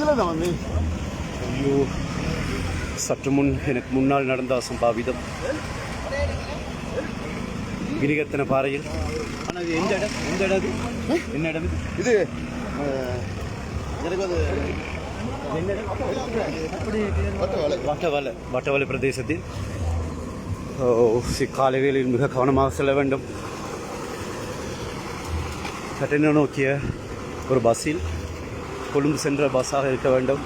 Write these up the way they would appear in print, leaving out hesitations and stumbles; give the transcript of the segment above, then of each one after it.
ஐயோ, சற்று முன் எனக்கு முன்னால் நடந்த அசம்பாவிதம். கிரிகத்தன பாறையில். ஆனால் இது எந்த இடம்? எந்த இடம் இது? என்ன இடம் இது? எனக்கு அது வட்டவலை பிரதேசத்தில் காலை வேளையில் மிக கவனமாக செல்ல வேண்டும். கட்டண நோக்கிய ஒரு பஸ்ஸில் கொழும்பு சென்ற பஸ்ஸாக இருக்க வேண்டும்.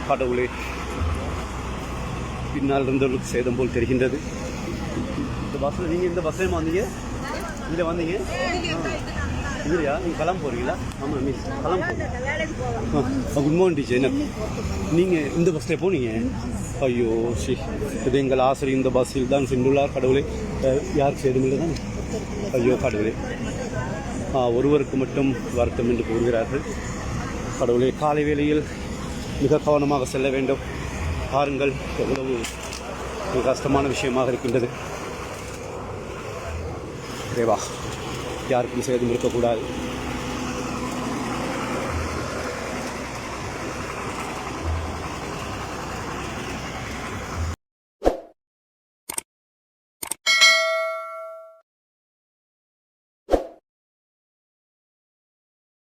கடவுளே, பின்னால் இருந்தவர்களுக்கு சேதம் போல் தெரிகின்றது. இந்த பஸ்ஸில் நீங்கள் இந்த பஸ்ஸையும் வந்தீங்க? இதில் வந்தீங்க இல்லையா? நீங்கள் கிளம்ப போகிறீங்களா? ஆமாம் மிஸ், கிளம்ப குட் மார்னிங் டீச்சர். என்ன நீங்கள் இந்த பஸ்ஸில் போனீங்க? ஐயோ ஸ்ரீ, இது எங்கள் ஆசிரியர் இந்த பஸ்ஸில் தான் சென்றுள்ளார். கடவுளே, யாருக்கு சேதமில்லை தான்? ஐயோ கடவுளே, ஒருவருக்கு மட்டும் வருத்தம் என்று கூறுகிறார்கள். கடவுளே, காலை வேளையில் மிக கவனமாக செல்ல வேண்டும். பாருங்கள் எவ்வளவு கஷ்டமான விஷயமாக இருக்கின்றது. தேவா, யாருக்கும் சேதம் இருக்கக்கூடாது.